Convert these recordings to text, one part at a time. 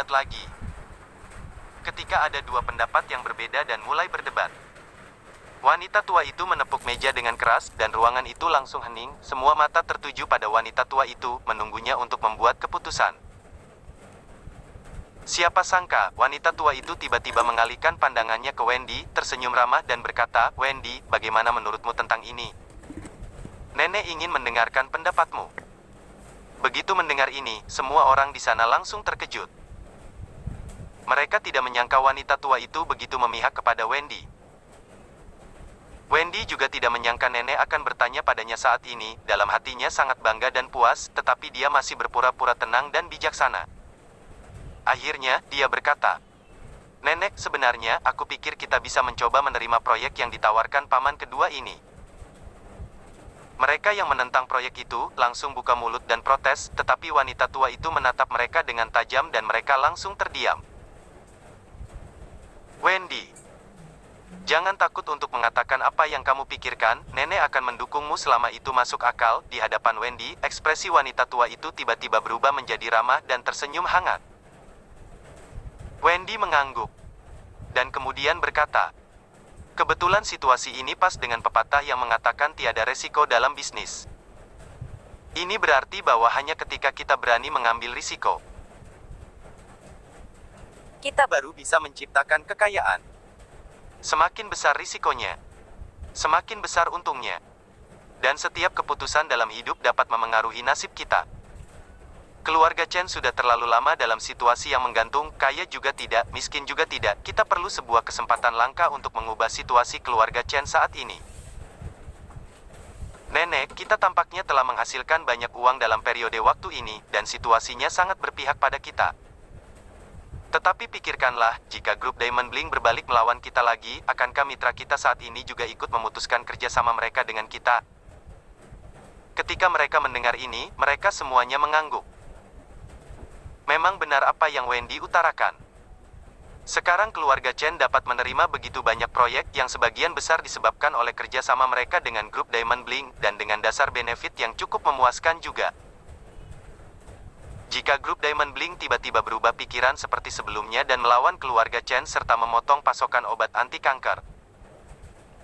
sesaat lagi. Ketika ada dua pendapat yang berbeda dan mulai berdebat. Wanita tua itu menepuk meja dengan keras, dan ruangan itu langsung hening. Semua mata tertuju pada wanita tua itu, menunggunya untuk membuat keputusan. Siapa sangka, wanita tua itu tiba-tiba mengalihkan pandangannya ke Wendy, tersenyum ramah dan berkata, "Wendy, bagaimana menurutmu tentang ini? Nenek ingin mendengarkan pendapatmu." Begitu mendengar ini, semua orang di sana langsung terkejut. Mereka tidak menyangka wanita tua itu begitu memihak kepada Wendy. Wendy juga tidak menyangka nenek akan bertanya padanya saat ini. Dalam hatinya sangat bangga dan puas, tetapi dia masih berpura-pura tenang dan bijaksana. Akhirnya, dia berkata, "Nenek, sebenarnya, aku pikir kita bisa mencoba menerima proyek yang ditawarkan paman kedua ini." Mereka yang menentang proyek itu, langsung buka mulut dan protes, tetapi wanita tua itu menatap mereka dengan tajam dan mereka langsung terdiam. "Wendy, jangan takut untuk mengatakan apa yang kamu pikirkan, nenek akan mendukungmu selama itu masuk akal." Di hadapan Wendy, ekspresi wanita tua itu tiba-tiba berubah menjadi ramah dan tersenyum hangat. Wendy mengangguk, dan kemudian berkata, "Kebetulan situasi ini pas dengan pepatah yang mengatakan tiada resiko dalam bisnis. Ini berarti bahwa hanya ketika kita berani mengambil risiko, kita baru bisa menciptakan kekayaan. Semakin besar risikonya, semakin besar untungnya. Dan setiap keputusan dalam hidup dapat memengaruhi nasib kita. Keluarga Chen sudah terlalu lama dalam situasi yang menggantung, kaya juga tidak, miskin juga tidak. Kita perlu sebuah kesempatan langka untuk mengubah situasi keluarga Chen saat ini. Nenek, kita tampaknya telah menghasilkan banyak uang dalam periode waktu ini, dan situasinya sangat berpihak pada kita. Tetapi pikirkanlah, jika grup Diamond Bling berbalik melawan kita lagi, akankah mitra kita saat ini juga ikut memutuskan kerjasama mereka dengan kita?" Ketika mereka mendengar ini, mereka semuanya mengangguk. Memang benar apa yang Wendy utarakan. Sekarang keluarga Chen dapat menerima begitu banyak proyek yang sebagian besar disebabkan oleh kerjasama mereka dengan grup Diamond Bling, dan dengan dasar benefit yang cukup memuaskan juga. Jika grup Diamond Bling tiba-tiba berubah pikiran seperti sebelumnya dan melawan keluarga Chen serta memotong pasokan obat anti kanker,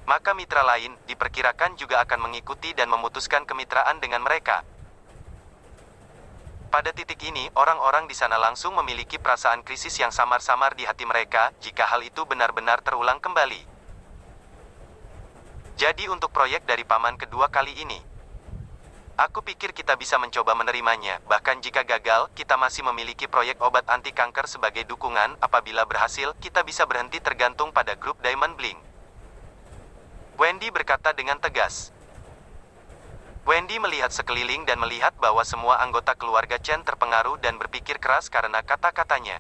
maka mitra lain, diperkirakan juga akan mengikuti dan memutuskan kemitraan dengan mereka. Pada titik ini, orang-orang di sana langsung memiliki perasaan krisis yang samar-samar di hati mereka, jika hal itu benar-benar terulang kembali. Jadi untuk proyek dari paman kedua kali ini, aku pikir kita bisa mencoba menerimanya. Bahkan jika gagal, kita masih memiliki proyek obat anti kanker sebagai dukungan. Apabila berhasil, kita bisa berhenti tergantung pada grup Diamond Bling. Wendy berkata dengan tegas. Wendy melihat sekeliling dan melihat bahwa semua anggota keluarga Chen terpengaruh dan berpikir keras karena kata-katanya.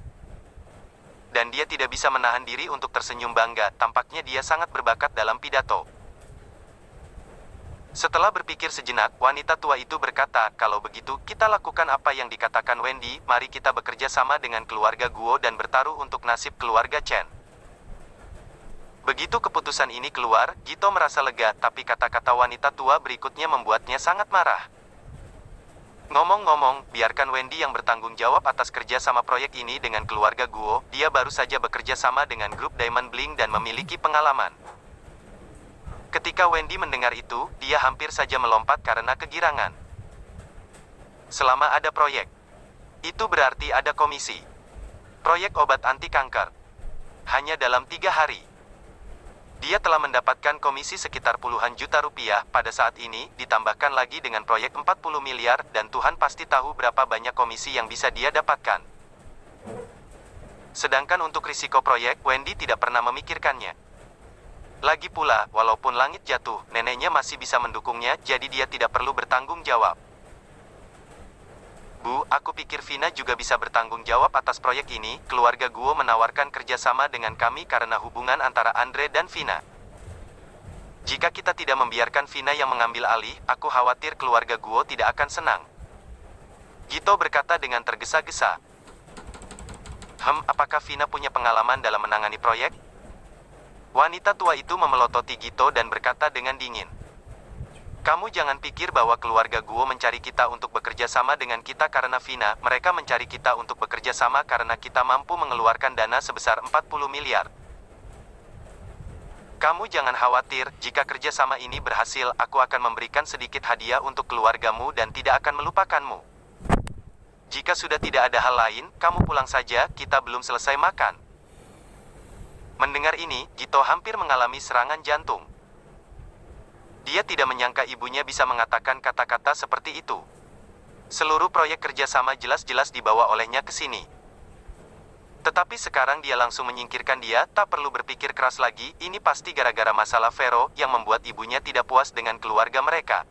Dan dia tidak bisa menahan diri untuk tersenyum bangga, tampaknya dia sangat berbakat dalam pidato. Setelah berpikir sejenak, wanita tua itu berkata, "Kalau begitu, kita lakukan apa yang dikatakan Wendy, mari kita bekerja sama dengan keluarga Guo dan bertaruh untuk nasib keluarga Chen." Begitu keputusan ini keluar, Gito merasa lega, tapi kata-kata wanita tua berikutnya membuatnya sangat marah. "Ngomong-ngomong, biarkan Wendy yang bertanggung jawab atas kerja sama proyek ini dengan keluarga Guo. Dia baru saja bekerja sama dengan grup Diamond Bling dan memiliki pengalaman." Ketika Wendy mendengar itu, dia hampir saja melompat karena kegirangan. Selama ada proyek, itu berarti ada komisi. Proyek obat anti kanker. Hanya dalam 3 hari. Dia telah mendapatkan komisi sekitar puluhan juta rupiah. Pada saat ini, ditambahkan lagi dengan proyek 40 miliar, dan Tuhan pasti tahu berapa banyak komisi yang bisa dia dapatkan. Sedangkan untuk risiko proyek, Wendy tidak pernah memikirkannya. Lagi pula, walaupun langit jatuh, neneknya masih bisa mendukungnya, jadi dia tidak perlu bertanggung jawab. "Bu, aku pikir Vina juga bisa bertanggung jawab atas proyek ini. Keluarga Guo menawarkan kerjasama dengan kami karena hubungan antara Andre dan Vina. Jika kita tidak membiarkan Vina yang mengambil alih, aku khawatir keluarga Guo tidak akan senang." Gito berkata dengan tergesa-gesa. Apakah Vina punya pengalaman dalam menangani proyek?" Wanita tua itu memelototi Gito dan berkata dengan dingin. Kamu jangan pikir bahwa keluarga Guo mencari kita untuk bekerja sama dengan kita karena Vina, mereka mencari kita untuk bekerja sama karena kita mampu mengeluarkan dana sebesar 40 miliar. Kamu jangan khawatir, jika kerjasama ini berhasil, aku akan memberikan sedikit hadiah untuk keluargamu dan tidak akan melupakanmu. Jika sudah tidak ada hal lain, kamu pulang saja, kita belum selesai makan. Mendengar ini, Gito hampir mengalami serangan jantung. Dia tidak menyangka ibunya bisa mengatakan kata-kata seperti itu. Seluruh proyek kerjasama jelas-jelas dibawa olehnya ke sini. Tetapi sekarang dia langsung menyingkirkan dia, tak perlu berpikir keras lagi, ini pasti gara-gara masalah Vero, yang membuat ibunya tidak puas dengan keluarga mereka.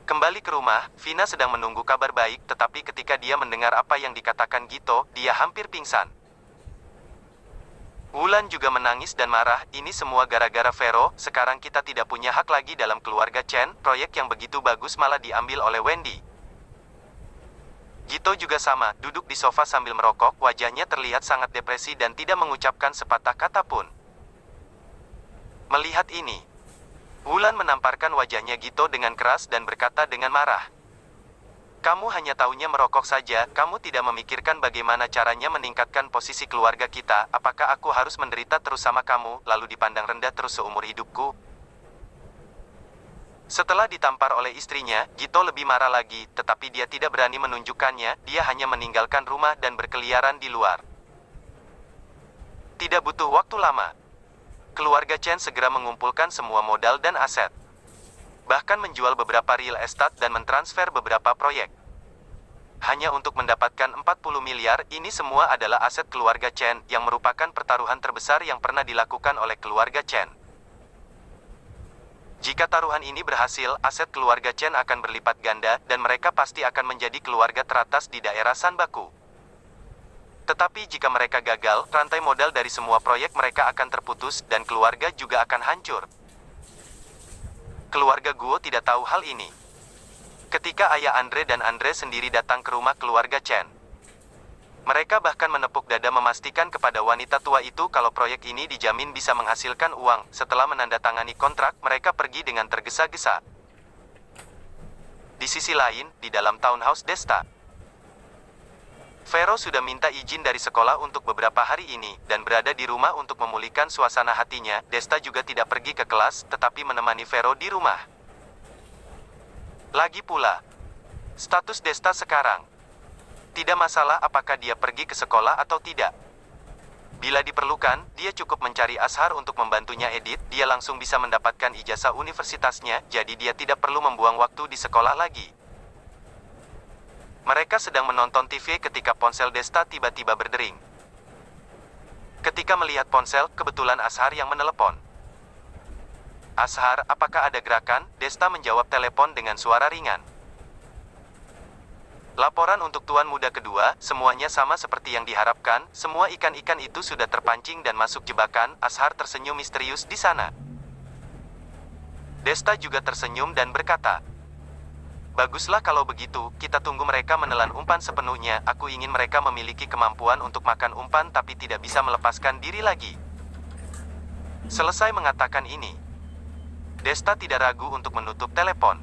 Kembali ke rumah, Vina sedang menunggu kabar baik, tetapi ketika dia mendengar apa yang dikatakan Gito, dia hampir pingsan. Wulan juga menangis dan marah, ini semua gara-gara Vero, sekarang kita tidak punya hak lagi dalam keluarga Chen, proyek yang begitu bagus malah diambil oleh Wendy. Gito juga sama, duduk di sofa sambil merokok, wajahnya terlihat sangat depresi dan tidak mengucapkan sepatah kata pun. Melihat ini, Wulan menamparkan wajahnya Gito dengan keras dan berkata dengan marah. Kamu hanya taunya merokok saja, kamu tidak memikirkan bagaimana caranya meningkatkan posisi keluarga kita, apakah aku harus menderita terus sama kamu, lalu dipandang rendah terus seumur hidupku? Setelah ditampar oleh istrinya, Gito lebih marah lagi, tetapi dia tidak berani menunjukkannya, dia hanya meninggalkan rumah dan berkeliaran di luar. Tidak butuh waktu lama. Keluarga Chen segera mengumpulkan semua modal dan aset. Bahkan menjual beberapa real estate dan mentransfer beberapa proyek. Hanya untuk mendapatkan 40 miliar, ini semua adalah aset keluarga Chen, yang merupakan pertaruhan terbesar yang pernah dilakukan oleh keluarga Chen. Jika taruhan ini berhasil, aset keluarga Chen akan berlipat ganda, dan mereka pasti akan menjadi keluarga teratas di daerah Sanbaku. Tetapi jika mereka gagal, rantai modal dari semua proyek mereka akan terputus, dan keluarga juga akan hancur. Keluarga Guo tidak tahu hal ini. Ketika ayah Andre dan Andre sendiri datang ke rumah keluarga Chen, mereka bahkan menepuk dada memastikan kepada wanita tua itu kalau proyek ini dijamin bisa menghasilkan uang. Setelah menandatangani kontrak, mereka pergi dengan tergesa-gesa. Di sisi lain, di dalam townhouse Desta, Vero sudah minta izin dari sekolah untuk beberapa hari ini, dan berada di rumah untuk memulihkan suasana hatinya. Desta juga tidak pergi ke kelas, tetapi menemani Vero di rumah. Lagi pula, status Desta sekarang, tidak masalah apakah dia pergi ke sekolah atau tidak. Bila diperlukan, dia cukup mencari Ashar untuk membantunya edit, dia langsung bisa mendapatkan ijazah universitasnya, jadi dia tidak perlu membuang waktu di sekolah lagi. Mereka sedang menonton TV ketika ponsel Desta tiba-tiba berdering. Ketika melihat ponsel, kebetulan Ashar yang menelepon. Ashar, apakah ada gerakan? Desta menjawab telepon dengan suara ringan. Laporan untuk Tuan Muda kedua, semuanya sama seperti yang diharapkan, semua ikan-ikan itu sudah terpancing dan masuk jebakan. Ashar tersenyum misterius di sana. Desta juga tersenyum dan berkata, baguslah kalau begitu, kita tunggu mereka menelan umpan sepenuhnya, aku ingin mereka memiliki kemampuan untuk makan umpan tapi tidak bisa melepaskan diri lagi. Selesai mengatakan ini, Desta tidak ragu untuk menutup telepon.